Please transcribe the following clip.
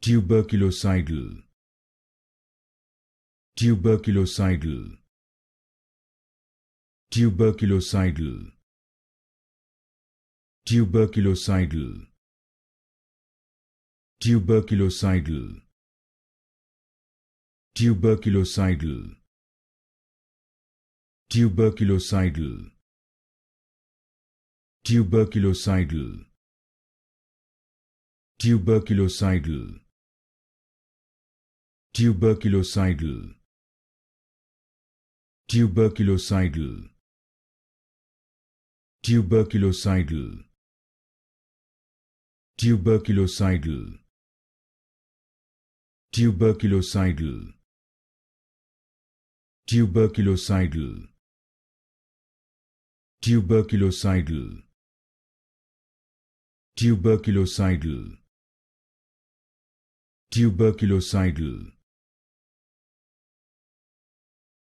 tuberculocidal, tuberculocidal, tuberculocidal, tuberculocidal, tuberculocidal, tuberculocidal, tuberculocidal, tuberculocidal, tuberculocidal, tuberculocidal, tuberculocidal, tuberculocidal, tuberculocidal, tuberculocidal, tuberculocidal, tuberculocidal, tuberculocidal, tuberculocidal,